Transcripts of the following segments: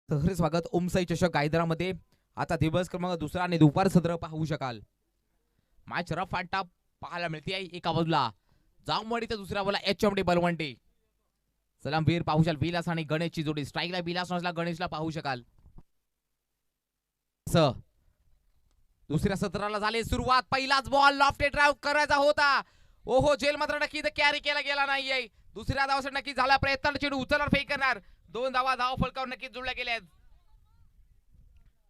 सहर्ष स्वागत ओमसाई चषक गायदरामध्ये. आता दिवस क्रमांक दुसरा आणि दुपार सत्र पाहू शकाल. मॅच रफ अँड टफ पाहायला मिळते. एका बाजूला जामवाडी तर दुसऱ्या बाजूला एचएमडी बलवंडी. सलामवीर पाहू शकाल विलास आणि गणेशची जोडी. स्ट्राईकला विलास नसला गणेशला पाहू शकाल. दुसऱ्या सत्राला झाली सुरुवात. पहिलाच बॉल लॉफ्टेड ड्राइव्ह करायचा होता. ओहो जेल मात्र नक्की कॅरी केला गेला नाहीये. दुसऱ्या धावासाठी नक्की झाला प्रयत्न. चेंडू उचलणार फेक करणार. दोन धावा धाव फलकावर नक्कीच जुळल्या गेल्या.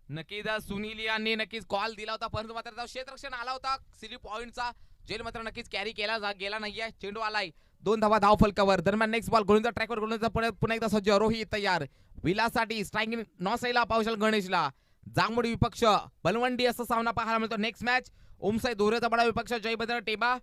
नक्कीच सुनील यांनी नक्कीच कॉल दिला होता, परंतु मात्र क्षेत्ररक्षण आला होता सिली पॉइंटचा. जेल मात्र नक्कीच कॅरी केला गेला नाहीये. चेंडू आलाय. दोन धावा धाव फलकावर. दरम्यान नेक्स्ट बॉल गोलंदाज ट्रॅकवर गोलंदाज पुन्हा एकदा सज्ज. रोहित तयार. विलासाठी स्ट्रायकिंग नॉसाईला पावसाल गणेशला. जांभूळ विपक्ष बलवंडी असा सामना पाहायला मिळतो. नेक्स्ट मॅच ओमसाई दोरेचा बडा विपक्ष जयभद्र टेबा.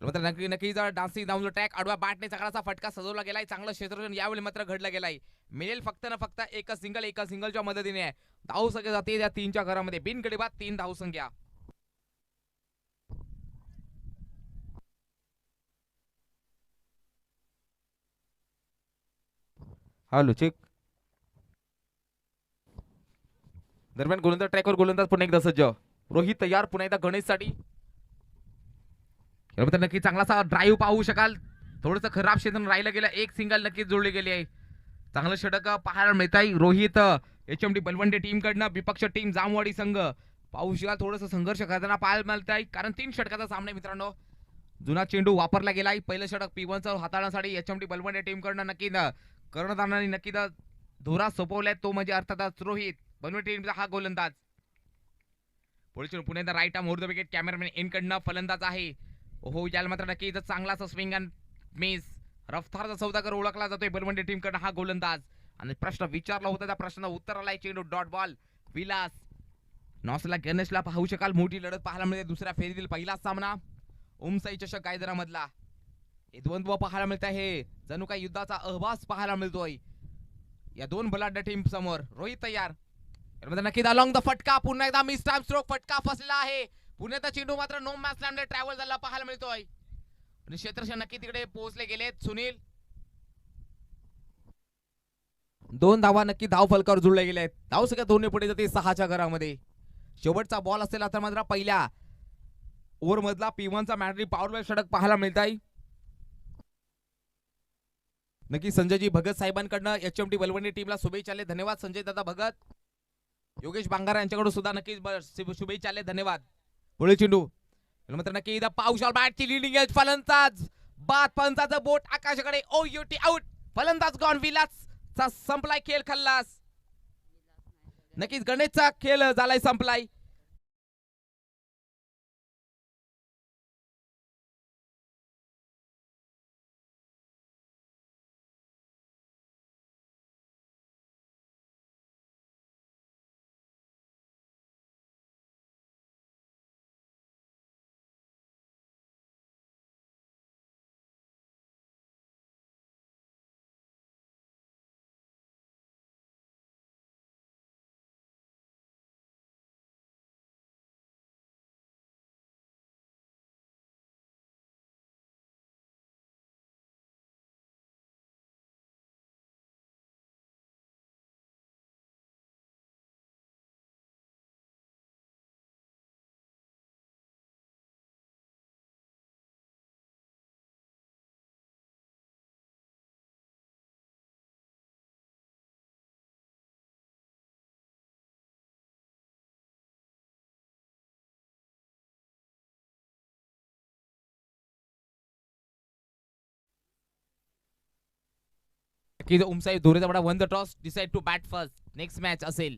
नक्की नक्कीच डान्सिंग डाऊन ट्रॅक आडवा बॅटने चांगलासा फटका सजवला गेलाय. चांगलं क्षेत्ररक्षण यावेळी मात्र घडलं गेलाय. मिळेल फक्त ना फक्त एका सिंगलच्या मदतीने. धाव संख्या जाते या तीनच्या घरामध्ये. बिनगडी बाद 3 धाव संख्या. Hello check. दरम्यान गोलंदाज ट्रॅकवर गोलंदाज पुन्हा एकदा सज्ज. रोहित तयार पुन्हा एकदा गणेशसाठी. नक्की चांगलासा ड्राईव्ह पाहू शकाल. थोडंसं खराब क्षेत्र राहिलं गेलं. एक सिंगल नक्कीच जोडली गेली आहे. चांगलं षटक पाहायला मिळत आहे. रोहित एचएमडी बलवंडे टीम कडनं. विपक्ष टीम जामवाडी संघ पाहू शकाल. थोडंसं संघर्ष करताना पाहायला मिळत आहे, कारण 3 षटकाचा सामना मित्रांनो. जुना चेंडू वापरला गेलाय. पहिलं षटक P1 हाताळण्यासाठी एचएमडी बलवंडे टीम कडनं नक्की कर्णधारांनी नक्की धोरा सोपवलाय. तो म्हणजे अर्थातच रोहित बलवंडे टीमचा हा गोलंदाज. पुढे Pune right arm over the wicket. Cameraman इन कडनं फलंदाज आहे. हो याला मात्र नक्की चांगलाचा स्विंग अँड मिस. रफ्तारचा सौदागर ओळखला जातोय बलवंडी टीम कडे हा गोलंदाज. आणि प्रश्न विचारला होता, त्या प्रश्नाला उत्तर आलाय. चेंडू डॉट बॉल. विलास नॉसला गणेशला पाहू शकाल. मोठी लढत पाहायला मिळते दुसऱ्या फेरीतील पहिला सामना ओमसाई चषक गायदरा मधला. हे द्वंद्व पाहायला मिळत आहे. जणू काही युद्धाचा आभास पाहायला मिळतोय या दोन बलाढ्य टीम समोर. रोहित तयार. नक्की अलॉंग द फटका. पुन्हा एकदा मिस टाइम स्ट्रोक. फटका फसला आहे. पुण्याचा चेंडू मात्र नो मॅच लँड ट्रॅव्हल झाला पाहायला मिळतोय. क्षेत्ररक्षण नक्की तिकडे पोहोचले गेलेत. सुनील. 2 धावा नक्की धाव फलकावर जुळले गेले आहेत. धाव सगळ्या दोन्ही पुढे जाते 6च्या घरामध्ये. शेवटचा बॉल असेल आता मात्र पहिल्या ओव्हर मधला P1 चा मॅटरी पॉवर षटक पाहायला मिळत आहे. नक्की संजयजी भगत साहेबांकडनं एचएमटी बलवंडी टीमला शुभेच्छा. धन्यवाद संजय दादा भगत. योगेश बांगारा यांच्याकडून सुद्धा नक्कीच शुभेच्छा. धन्यवाद. पुढे चेंडू मात्र नक्की पावसाळ बॅटची लिडिंग एज. फलंदाज बाद. पंचाचं बोट आकाशाकडे. OUT out. फलंदाज गॉन. विलास चा संपलाय खेळ. खल्लास. नक्कीच गणेशचा खेळ झालाय संपलाय. की उमसाई धोरेचा बडा won the toss decide to bat first. Next match असेल.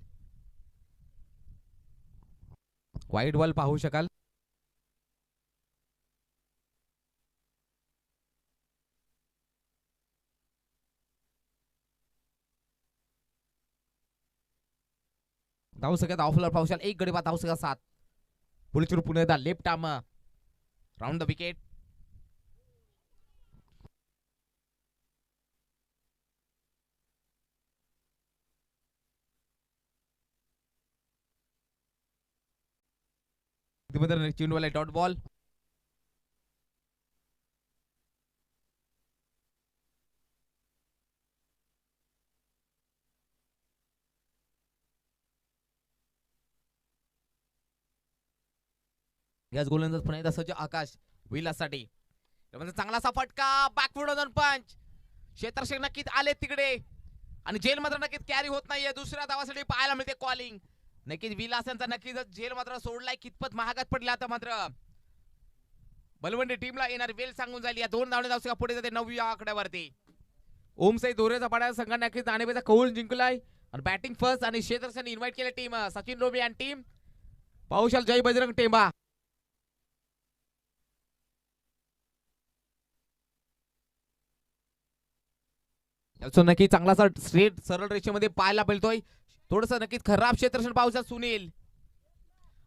वाईट बॉल पाहू शकाल. धाव सगळ्यात ऑफलर पाहू शकाल. 1 गडी बाद. धाव सगळ्यात 7. पुढे चेंडू पुन्हा एकदा left arm round the wicket. चेंडू वाला डॉट बॉल. याच गोलंदाज पुन्हा एकदा सज्ज आकाश विलाससाठी चांगलासा फटका बॅकवर्ड पंच क्षेत्ररक्षक नक्कीच आले तिकडे आणि जेल मात्र नक्कीच कॅरी होत नाहीये दुसऱ्या धावासाठी पाहायला मिळते कॉलिंग नक्कीच विलास यांचा नक्कीच जेल मात्र सोडलाय कितपत महागात पडले आता मात्र बलवंडी टीमला येणार वेळ सांगून झाली या 2 धावणे धावसका पुढे जाते 9व्या आकड्यावरती ओमसाई दोरेचा पाडा संघ नक्कीच नाणेफेचा कौल जिंकलाय आणि बॅटिंग फर्स्ट आणि क्षेत्ररक्षण इन्व्हाइट केले टीम सचिन रोबे आणि टीम पाऊशाल जय बजरंग टेंबा नक्की चांगलासा स्ट्रेट सरळ रेषेमध्ये पाहायला मिळतोय थोडस नक्कीच खराब क्षेत्ररक्षण पाहूया सुनील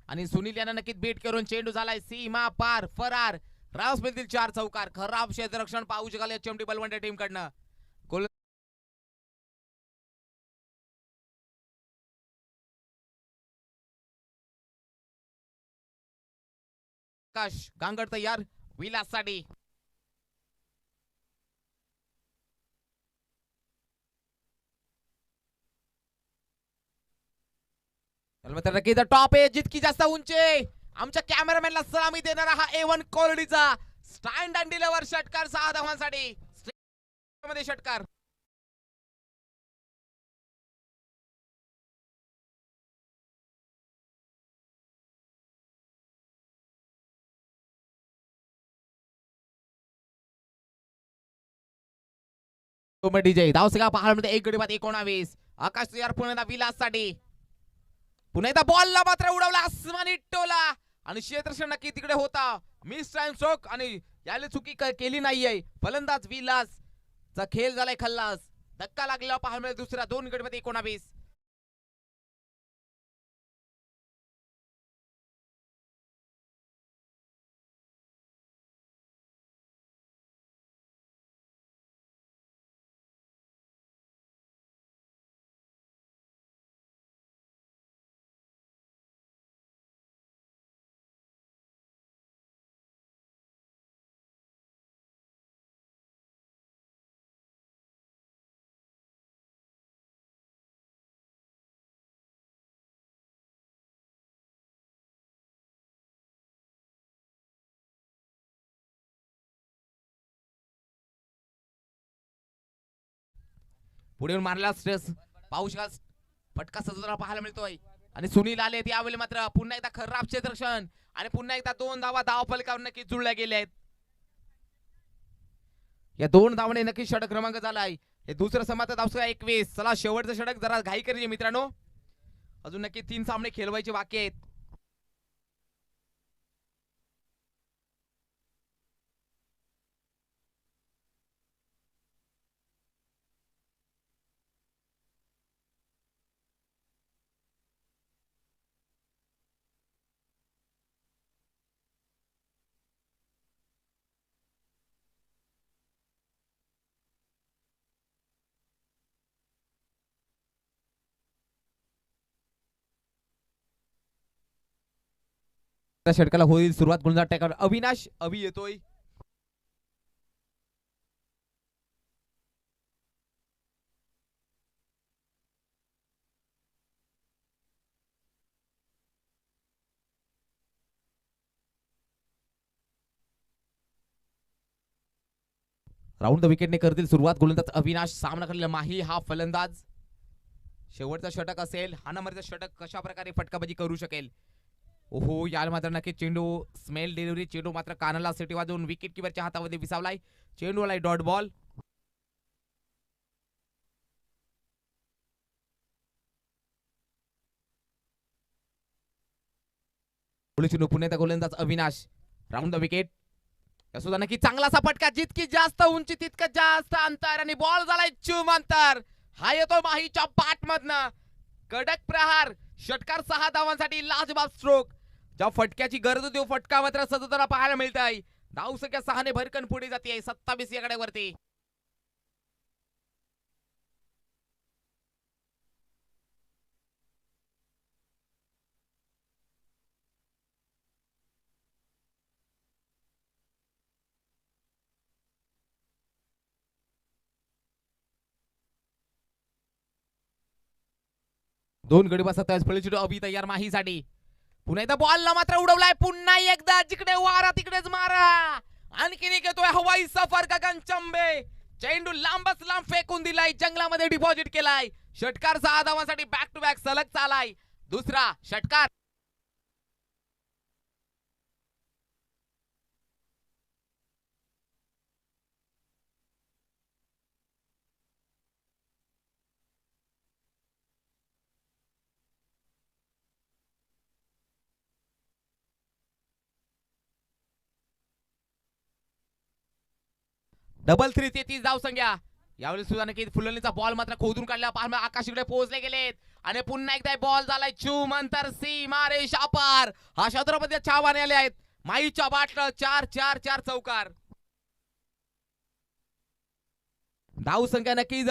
आणि सुनील यांना नक्कीच बेट करून चेंडू झालाय सीमा पार फरार रावस मिळतील 4 चौकार खराब क्षेत्ररक्षण पाहू शकाल एचएमटी बलवंडे टीम कडनं आकाश गांगड तयार विलास साठी नक्कीच टॉप आहे जितकी जास्त उंची आमच्या कॅमेरामॅनला सलामी देणारा हा A1 क्वालिटीचा स्टँड अँड डिलिव्हर षटकार 6 धावांसाठी मध्ये षटकार डीजे धावसका पाहायला मिळते 1 गडी बाद 19 आकाश तयार पुन्हा विलास साठी पुन्हा एकदा बॉलला मात्र उडवला आसमानी टोला आणि क्षेत्ररक्षण नक्की तिकडे होता मिस टाइम स्ट्रोक आणि याला चुकी केली नाहीये फलंदाज विलास चा खेळ झालाय खल्लास धक्का लागला पाहायला मिळेल दुसरा 2 गडी मध्ये 19 पुढे मारला स्ट्रेस पाहू शकाल फटका सजवताना पाहायला मिळतोय आणि सुनील आले यावेळी मात्र पुन्हा एकदा खराब क्षेत्ररक्षण आणि पुन्हा एकदा 2 धावा धाव फलकावर नक्की जुळल्या गेल्या आहेत या 2 धावाने नक्की षटक क्रमांक झालाय हे दुसरं समाप्त धावसका 21 चला शेवटचं षटक जरा घाई करूया मित्रांनो अजून नक्की 3 सामने खेळवायचे बाकी आहेत षटकाला होईल सुरुवात गोलंदाज टॅकर अविनाश अभि येतोय राऊंड द विकेटने करतील सुरुवात गोलंदाज अविनाश सामना करलेला माही हा फलंदाज शेवटचा षटक असेल हा नंबरचा षटक कशा प्रकारे फटकाबाजी करू शकेल ओहो याला मात्र नक्की चेंडू स्मेल डिलिव्हरी चेंडू मात्र कानाला सिटी वाजवून विकेट किपरच्या हातामध्ये विसावलाय चेंडू आलाय डॉट बॉल चेंडू पुण्याचा गोलंदाज अविनाश राऊंड द विकेट सुद्धा नक्की चांगलासा फटका जितकी जास्त उंची तितकं जास्त अंतर आणि बॉल झालाय चुम अंतर हा येतो माहीच्या पाठ मधनं कडक प्रहार षटकार 6 धावांसाठी लाजबाब स्ट्रोक ज्या फटक्याची गरज होती फटका मात्र सततला पाहायला मिळत आहे धावसंख्या 6 ने भरकन पुढे जाते 27 या गड्यावरती दोन गडी बसत फळी चेंडू अभि तयार माहीसाठी पुन्हा एकदा बॉलला मात्र उडवलाय, पुन्हा एकदा जिकडे वारा तिकडेच मारा. आणखीन एक येतोय हवाई सफर गगन चंबे. चेंडू लांबच लांब फेकून दिलाय, जंगलामध्ये डिपॉझिट केलाय. षटकार 6 धावांसाठी बॅक टू बॅक सलग चालाय. दुसरा षटकार. डबल 3 ते 30 धाव संख्या. यावेळी सुद्धा नक्की फुलणीचा बॉल मात्र खोदून काढला, आकाश इकडे पोहोचले गेलेत आणि पुन्हा एकदा बॉल झालाय चूम अंतर सीमा रेषा पार. हा छत्रपती छावाने आले आहेत. माईच्या बाटलं 4-4-4 चौकार. धाव संख्या नक्कीच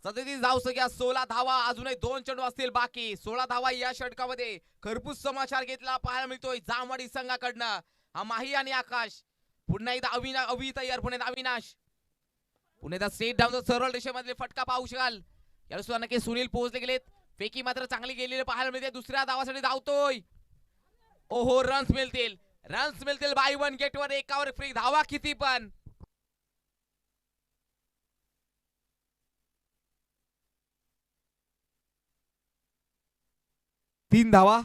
37 धाव संख्या, 16 धावा, अजूनही 2 चेंडू असतील बाकी. 16 धावा या षटकामध्ये खरपूस समाचार घेतला पाहायला मिळतोय जामवाडी संघाकडनं. हा माही आणि आकाश. पुन्हा एकदा अवि तयार, पुन्हा अविनाश. पुन्हा एकदा सेट डाऊन सरळ रेषेमधले फटका पाहू शकाल. यावेळी सुद्धा नक्की सुनील पोहोचले गेलेत. फेकी मात्र चांगली गेलेली पाहायला मिळते. दुसऱ्या धावासाठी धावतोय. ओहो, रन्स मिळतील बाय वन गेट वर, एकावर फ्री. धावा किती पण. तीन धावा,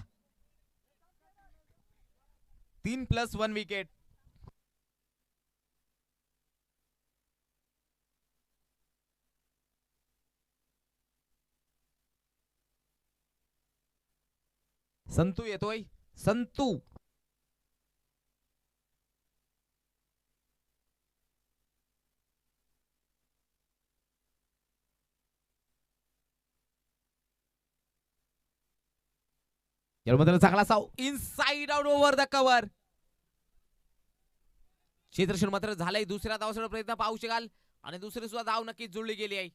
3+1 विकेट. संतू येतोय, संतू. यामध्ये चांगला साव inside out over the cover. क्षेत्ररक्षण मात्र झालंय. दुसऱ्या धावासाठी प्रयत्न पाहू शकाल आणि दुसरी सुद्धा धाव नक्कीच जुळली गेली आहे.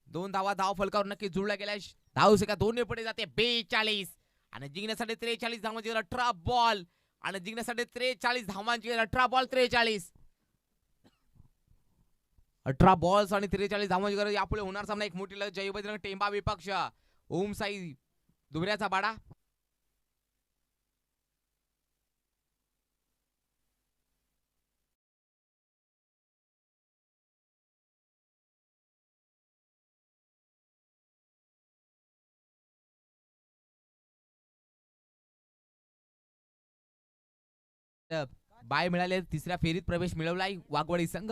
2 धावा धाव फलकावर नक्कीच जुळल्या गेल्या. धाव संख्या 2 पुढे जाते 42 आणि जिंकण्यासाठी 43 धावांची 18 बॉल आणि जिंकण्यासाठी 43 धावांची 18 बॉल 43. 18 बॉल्स आणि 43 धावांची गरज. यापुढे होणार सामना एक मोठी लढत. जय बजरंग टेंबा विपक्ष ओम साई दुबऱ्याचा बाडा. बाय मिळाले. तिसऱ्या फेरीत प्रवेश मिळवलाय वाघवाडी संघ.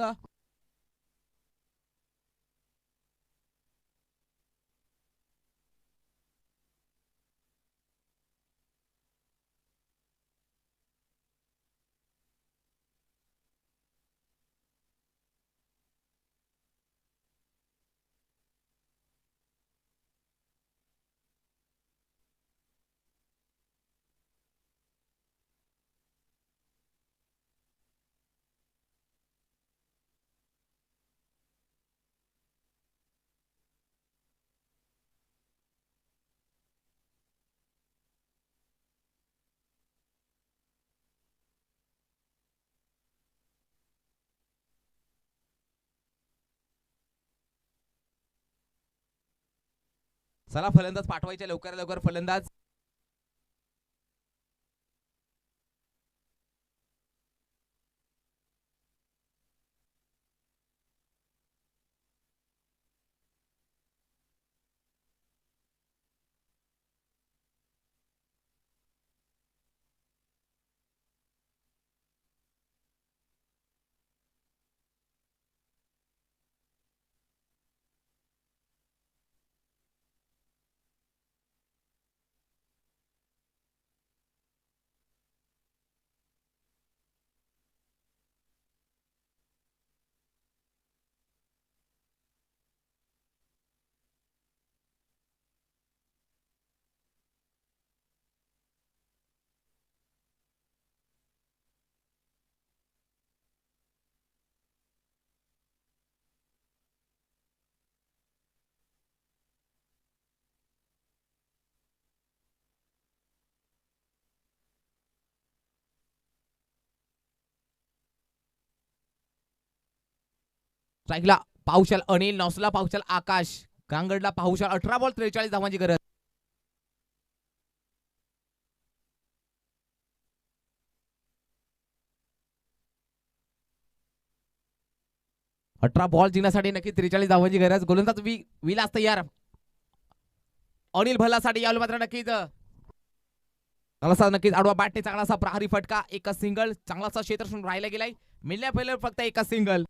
चला फलंदाज पाठवायचे लवकर लवकर. फलंदाज स्ट्राईकला पाहुशाल अनिल, नॉसला पाहुशाल आकाश, गांगडला पाहुशाल. 18 बॉल 43 धावांची गरज. 18 बॉल जिंकण्यासाठी नक्की 43 धावांची गरज. गोलंदाज विलास तयार. अनिल भल्लासाठी यावलं मात्र नक्कीच नक्कीच आडवा बॅटने चांगलासा प्रहारी फटका. एका सिंगल चांगलासा क्षेत्रक्षण राहिला गेलाय. मिळण्या पहिले फक्त एका सिंगल.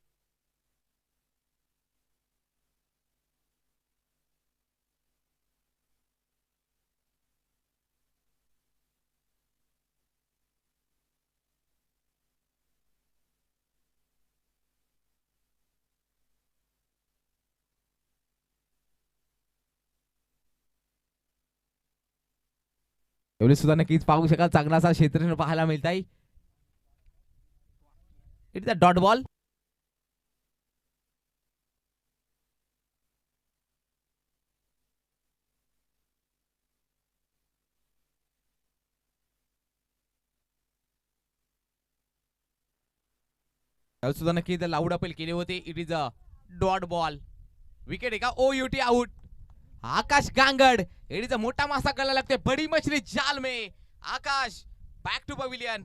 एवढे सुद्धा नक्कीच पाहू शकाल चांगलासा क्षेत्रक्षण पाहायला मिळत आहे. It's a dot ball. सुद्धा नक्कीच लाऊड अपील केले होते. It is a dot ball. Wicket आहे का? OUT out. Akash Gangad. It is a मोठा मासा कळला लागते बडी मछली जाल में. Akash back to pavilion.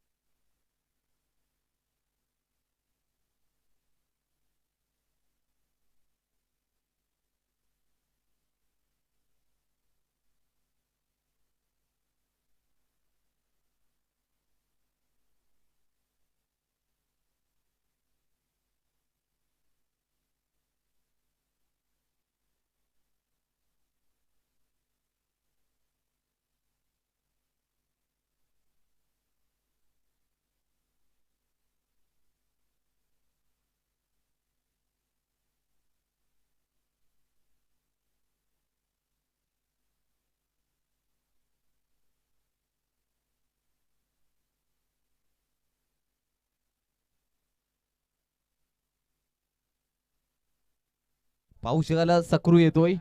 पाहू शकाल सक्रू येतोय.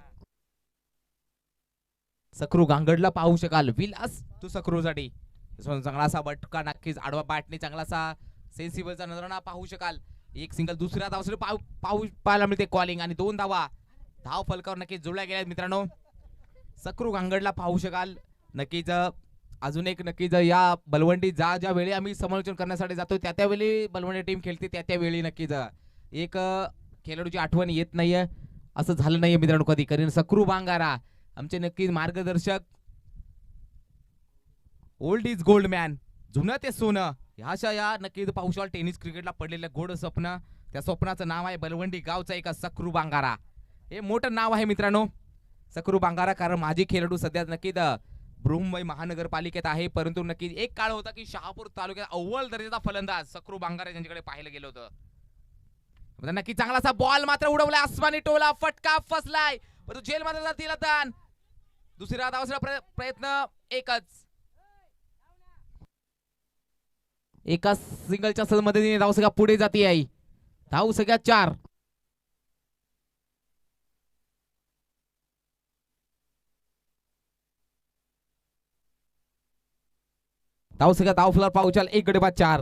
सक्रू गांगडला पाहू शकाल. विलास तू सक्रूसाठी चांगलासा बटका नक्कीच आडवा बॅटने चांगलासा सेन्सिबलचा नजराणा पाहू शकाल. एक सिंगल दुसऱ्या धावासाठी पाहायला मिळते कॉलिंग आणि 2 धावा. धाव फलकावर नक्कीच जोडल्या गेल्या मित्रांनो. सक्रू गांगडला पाहू शकाल. नक्कीच अजून एक नक्कीच या बलवंडी ज्या वेळी आम्ही समालोचन करण्यासाठी जातो त्या वेळी बलवंडी टीम खेळते त्या वेळी नक्कीच एक खेळाडूची आठवण येत नाहीये. असं झालं नाहीये मित्रांनो कधी. कारण सक्रू बांगारा आमचे नक्कीच मार्गदर्शक. Old is gold man. जुनं ते सोनं. ह्याशा या नक्कीच पाहू शकाल टेनिस क्रिकेटला पडलेलं गोड स्वप्न. त्या स्वप्नाचं नाव आहे बलवंडी गावचा एका सक्रू बांगारा. हे मोठं नाव आहे मित्रांनो सक्रू बांगारा. कारण माझी खेळाडू सध्या नक्कीच बृहन्मुंबई महानगरपालिकेत आहे. परंतु नक्कीच एक काळ होता की शहापूर तालुक्यात अव्वल दर्जाचा फलंदाज सक्रू बांगारा यांच्याकडे पाहिलं गेलं होतं. नक्की चांगलासा बॉल मात्र उडवलाय. आसमानी टोला फटका फसलाय. परंतु जेल मध्ये जातील दान. दुसऱ्या धावाचा प्रयत्न एकच. एका सिंगलच्या मदतीने धावसंख्या पुढे जाते आहे. धावसंख्या 4. धावसंख्या धावफलर पाहू चाल 1 गडी बाद 4.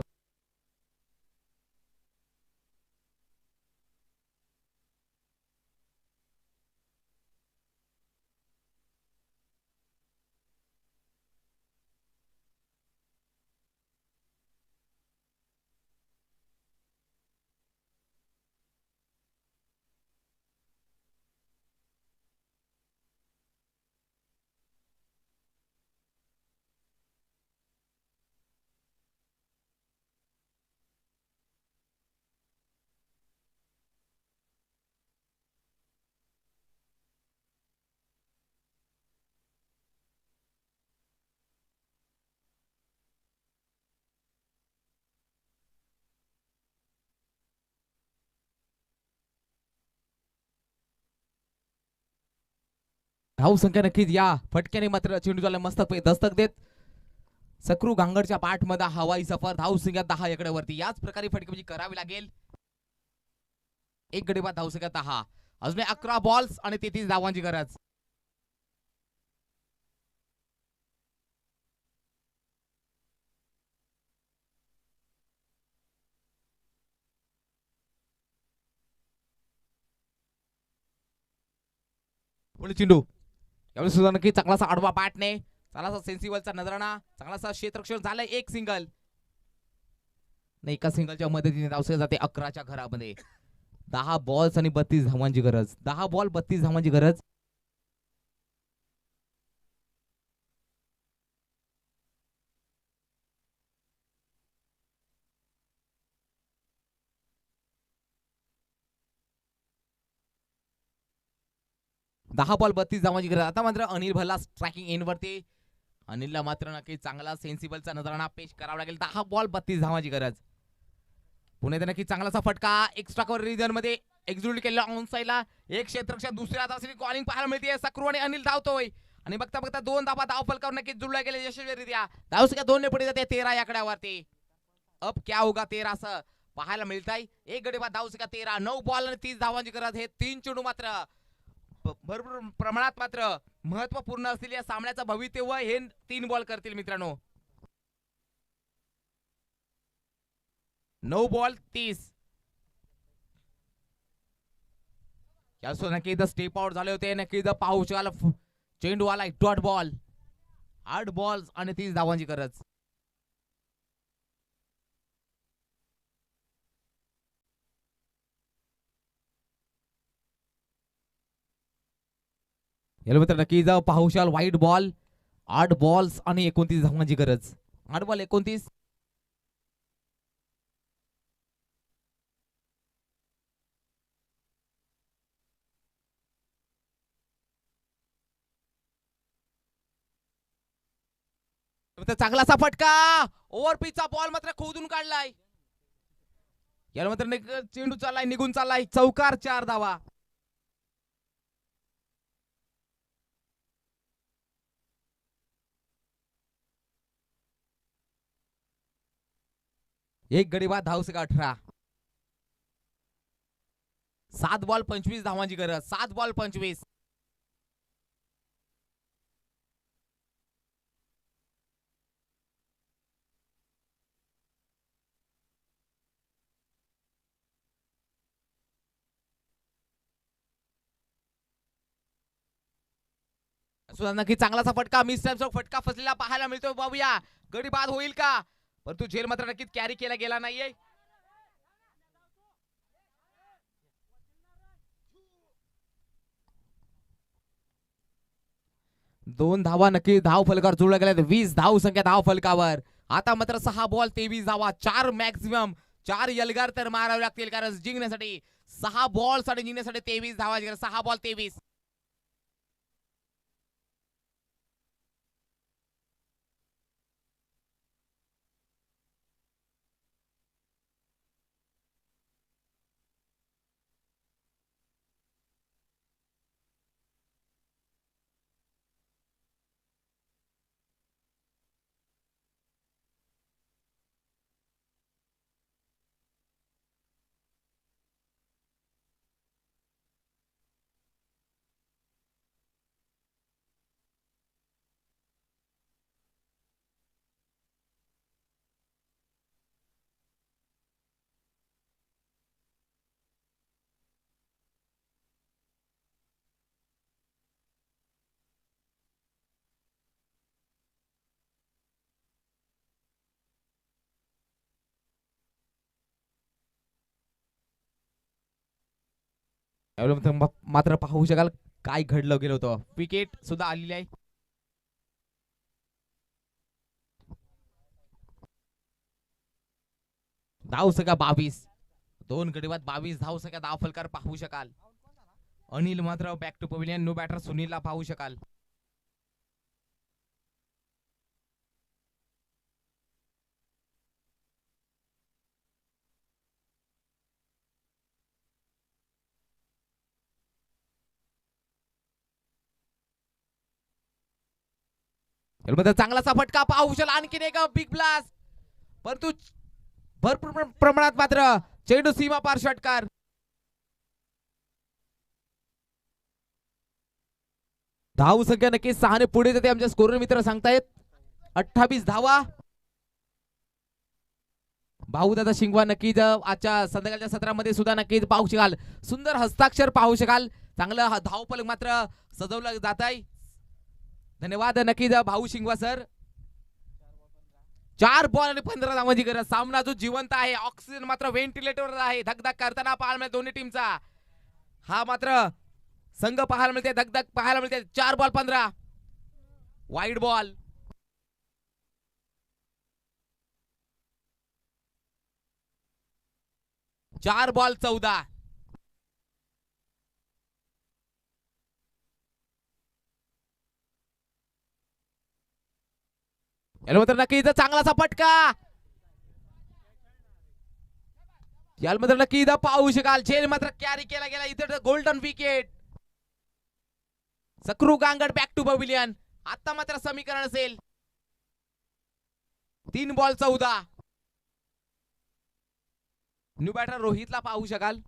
धावसंख्या नक्कीच या फटक्याने मात्र चेंडूला मस्तक दस्तक देत सक्रू गांगडच्या पाठमध्ये हवाई सफर. धावसंख्या 10 एकड्यावरती. याच प्रकारे फटकेबाजी करावी लागेल. 1 गडी बाद धावसंख्या 10. अजून 11 बॉल्स आणि 33 धावांची गरज. पुढे चेंडू यावेळी सुद्धा नक्की चांगलासा आडवा बॅटने चांगलासा सेन्सिबलचा नजराणा. चांगलासा क्षेत्ररक्षण झालंय. एक सिंगल. एका सिंगलच्या मदतीने धावसंख्या जाते 11च्या घरामध्ये. 10 बॉल्स आणि 32 धावांची गरज. 10 बॉल 32 धावांची गरज. दहा बॉल 32 धावांची गरज. आता मात्र अनिल भल्ला स्ट्रायकिंग एंड वरती. अनिलला मात्र नक्की चांगला सेन्सिबलचा नजराणा पेश करावा लागेल. 10 बॉल 32 धावांची गरज. पुणे नक्की चांगलासा फटका एक्स्ट्रा कव्हर रिजन मध्ये एक्झिक्यूट केलेला ऑन साइडला. एक क्षेत्ररक्षक दुसऱ्या हातासाठी कॉलिंग पाहायला मिळते. सक्रू आणि अनिल धावतोय आणि बघता बघता 2 धावा धाव फलकावर नक्कीच जुळल्या गेले यशस्वीरित्या. धावसंख्या 2 ने पुढे जाते 13 या आकड्यावरती. अब क्या होगा 13 असं पाहायला मिळत आहे. एक गडी बाद धावसंख्या 13. 9 बॉल आणि 30 धावांची गरज. हे 3 चेंडू मात्र भरपूर प्रमाणात मात्र महत्वपूर्ण असलेल्या या सामन्याचं भवितव्य हे 3 बॉल करतील मित्रांनो. 9 बॉल 30. नक्की इथं स्टेप आउट झाले होते. नक्की इथं पाहू शकाल चेंडू आला डॉट बॉल. 8 बॉल्स आणि 30 धावांची गरज. याला मित्र नक्की इथं पाहू शकाल व्हाईट बॉल. 8 बॉल्स आणि 29 धावांची गरज. 8 बॉल 29. चांगलासा फटका. ओव्हर पिचचा बॉल मात्र खोदून काढलाय. याला मात्र चेंडू चाललाय निघून चाललाय. चौकार 4 धावा. एक गडी बाद धावसंख्या 18. 7 बॉल 25 धावांची गरज. 7 बॉल 25. नक्की चांगलासा फटका मिस फटका फसलेला पाहायला मिळतो. बाबूया गडी बाद होईल का. परंतु झेल मात्र नक्कीच कॅरी केला गेला नाहीये. दोन धावा नक्की धाव फलकावर जुळल्या गेल्या. 20 धाव संख्या धाव फलकावर. आता मात्र 6 बॉल 23 धावा. 4 मॅक्सिमम 4 यलगार तर मारावे लागतील कारण जिंकण्यासाठी 6 बॉल साठी जिंकण्यासाठी 23 धावा. 6 बॉल 23. मात्र पाहू शकाल काय घडलं गेलं होतं. विकेट सुद्धा आलेली आहे. धाव संख्या 22. 2 गडी बाद 22 धाव संख्या धाव फलकार पाहू शकाल. अनिल मात्र back to pavilion. No batter सुनीलला पाहू शकाल. चांगलासा फटका पाहू शकाल. आणखीन एक बिग ब्लास्ट. परंतु भरपूर प्रमाणात मात्र चेंडू सीमा पार षटकार. धाव संख्या नक्की 6 ने पुढे जाते. आमच्या स्कोरर मित्र सांगतायत 28 धावा. भाऊदादा शिंगवा नक्कीच आजच्या संध्याकाळच्या सत्रामध्ये सुद्धा नक्कीच पाहू शकाल. सुंदर हस्ताक्षर पाहू शकाल. चांगलं धावफलक मात्र सजवलं जात आहे. धन्यवाद नक्कीच भाऊ शिंगवा सर. 4 बॉल आणि 15 धावांची गरज. सामना जो जिवंत आहे, ऑक्सिजन मात्र व्हेंटिलेटरवर आहे. धगधग करताना पाहायला मिळते दोन्ही टीमचा. हा मात्र संघ पाहायला मिळते, धगधग पाहायला मिळते. 4 बॉल 15 वाईड बॉल. चार बॉल 14. याला मात्र नक्की चांगलासा फटका. याला मात्र नक्की इथं पाहू शकाल. झेल मात्र कॅरी केला गेला. इथं golden wicket. Sakru Gangad back to pavilion. आता मात्र समीकरण असेल 3 बॉल 14. न्यू बॅटर रोहितला पाहू शकाल.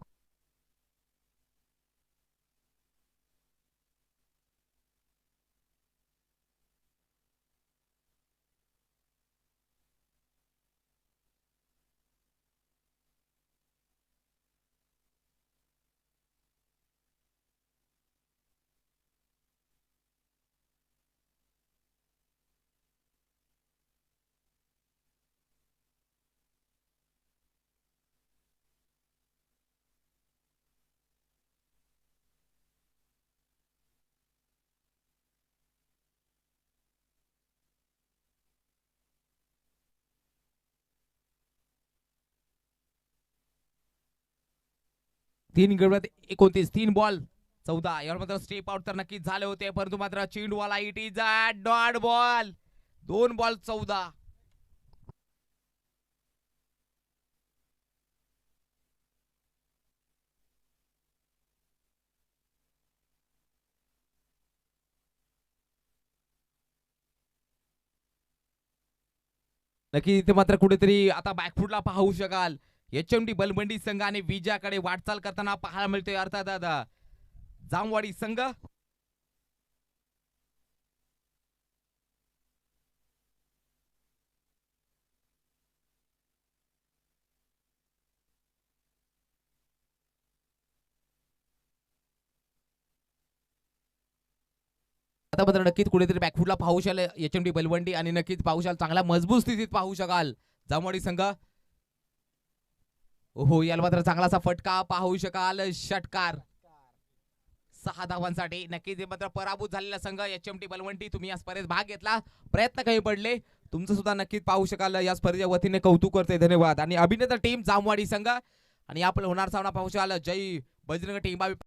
तीन गडबड 29. 3 बॉल 14. यावर मात्र स्टेप आउट तर नक्कीच झाले होते, परंतु मात्र चेंडूवाला it is a dot ball. 2 ball 14. नक्की इथे मात्र कुठेतरी आता बॅकफुटला पाहू शकाल. एचएमडी बलबंडी संघ आणि विजयाकडे वाटचाल करताना पाहायला मिळते. अर्थात जामवाडी संघ. आता मात्र नक्कीच कुठेतरी बॅकफुटला पाहू शकाल एचएमडी बलवंडी आणि नक्कीच पाहू शकाल चांगला मजबूत स्थितीत पाहू शकाल जामवाडी संघ. ओहो, याला मात्र चांगलासा फटका पाहू शकाल. षटकार 6 धावांसाठी. नक्कीच मात्र पराभूत झालेला संघ एचएमटी बलवंडी. तुम्ही या स्पर्धेत भाग घेतला, प्रयत्न काही पडले, तुमचं सुद्धा नक्कीच पाहू शकाल. या स्पर्धेच्या वतीने कौतुक करते, धन्यवाद. आणि अभिनेता टीम जामवाडी संघ आणि आपण होणार सामना पाहू शकाल. जय बजरंग टीम.